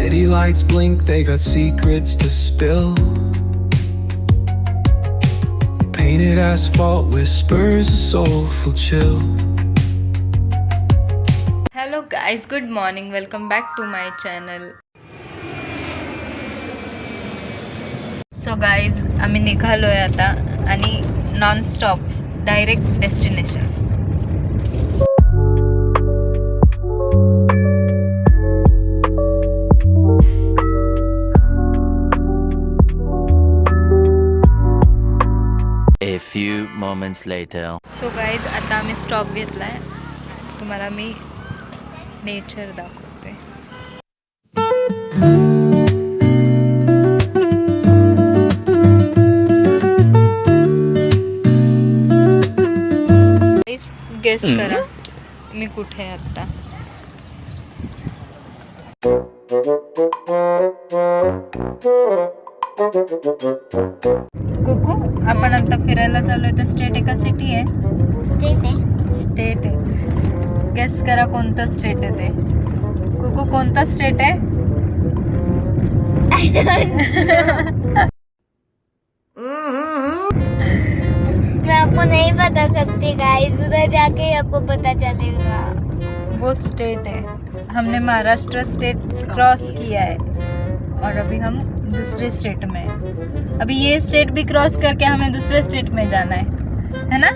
City lights blink, they got secrets to spill. Painted asphalt whispers a soulful chill. Hello guys, good morning. Welcome back to my channel. So guys, आम्ही निघालोय आता आणि non stop direct destination. A few moments later. So guys, आता आम्ही stop घेतलाय. तुम्हाला मी nature दाखवते. Guess करा मी कुठे आहे आता. कुकू, आपण आता फिरायला चाललोय तर स्टेट आहे का सिटी आहे? स्टेट आहे. गेस करा कोणतं स्टेट आहे ते. कुकू, कोणता स्टेट आहे? मैं आपको नहीं बता सकती गाइस, उधर जाके आपको पता चलेगा. वो स्टेट है. हमने महाराष्ट्र स्टेट क्रॉस किया है और अभी हम दूसरे स्टेट में हैं. अभी ये स्टेट भी क्रॉस करके हमें दूसरे स्टेट में जाना है ना?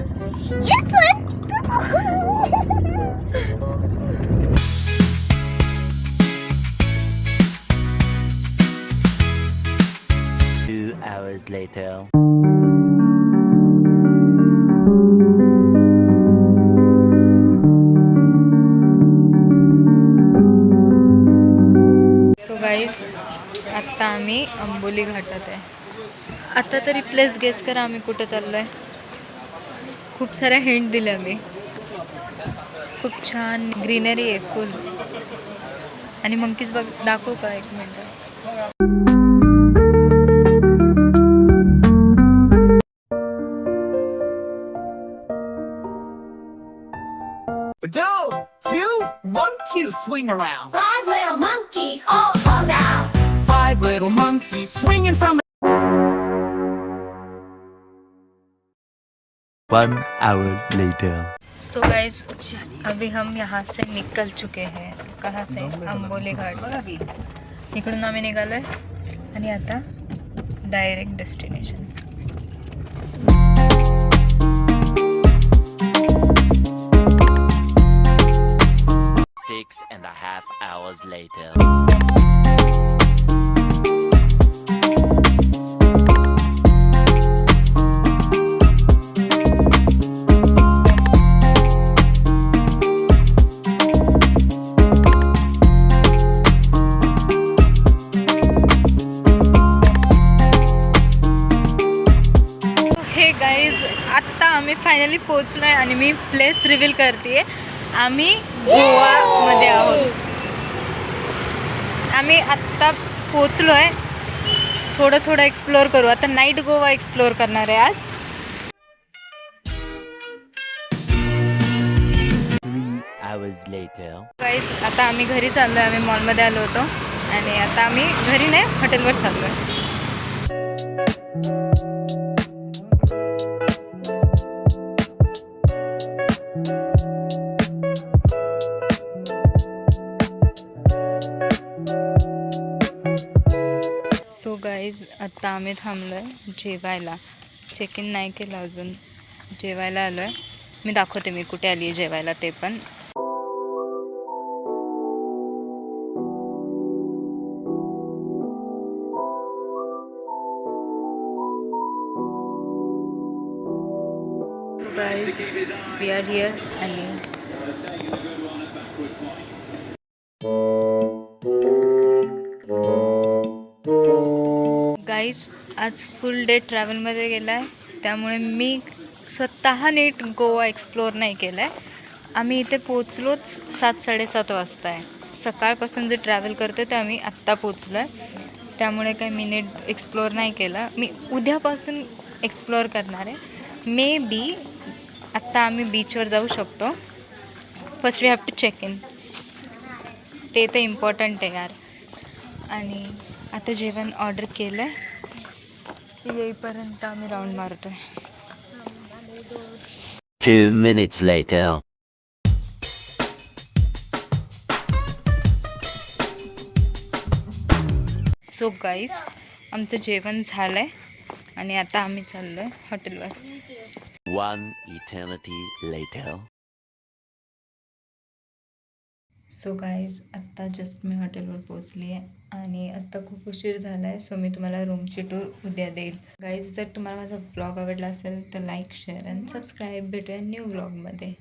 Two hours later. So guys, आत्ता आम्ही अंबोली घाटात आहे. आता तरी प्लेस गेस करा आम्ही कुठे चाललो आहे. खूप साऱ्या हिंट दिल्या मी. खूप छान ग्रीनरी आहे फुल. आणि मंकीज बघ, दाखवू का? एक मिनटं. Swing around. Five little monkeys all fall down. Five little monkeys swinging from. 1 hour later. So guys, अभी हम यहाँ से निकल चुके हैं. कहाँ से? अंबोली घाट. इकडून आम्ही निघालो आहे आणि आता डायरेक्ट डेस्टिनेशन. 6.5 hours later. हे गाईज, आत्ता आम्ही फायनली पोचलो आहे आणि मी प्लेस रिव्हील करते. आम्ही गोवामध्ये आहोत. आम्ही आत्ता पोचलो आहे. थोडं एक्सप्लोअर करू. आता नाईट गोवा एक्सप्लोअर करणार आहे आज. 3 hours later. गाईज, आता आम्ही घरी चाललो आहे. आम्ही मॉलमध्ये आलो होतो आणि आता आम्ही घरी नाही, हॉटेलवर चाललो आहे. सो गाईज, आत्ता आम्ही थांबलो आहे जेवायला. चेक इन नाही केलं अजून. जेवायला आलो आहे. मी दाखवते मी कुठे आली आहे जेवायला ते पण. गाईज, वी आर हिअर आणि गाईज, आज फुल डे ट्रॅव्हलमध्ये गेला आहे. त्यामुळे मी स्वतः नीट गोवा एक्सप्लोअर नाही केला आहे. आम्ही इथे पोचलोच 7-7:30 वाजता आहे. सकाळपासून जे ट्रॅव्हल करतो ते आम्ही आत्ता पोचलो आहे. त्यामुळे काही मी नीट एक्सप्लोअर नाही केलं. मी उद्यापासून एक्सप्लोअर करणार आहे. मे बी आत्ता आम्ही बीचवर जाऊ शकतो. First we have to check in. ते तर इम्पॉर्टंट आहे यार. आणि आता जेवण ऑर्डर केलं आहे. येईपर्यंत आम्ही राऊंड मारतो आहे. 2 minutes later. सो गाईज, आमचं जेवण झालं आहे आणि आता आम्ही चाललो आहे हॉटेलवर. 1 eternity later. सो गाईज, आत्ता जस्ट मी हॉटेलवर पोहोचली आहे आणि आत्ता खूप उशीर झाला आहे. सो मी तुम्हाला रूमची टूर उद्या देईल. गाईज, जर तुम्हाला माझा व्लॉग आवडला असेल तर लाईक, शेअर आणि सबस्क्राईब. भेटूया न्यू व्लॉगमध्ये.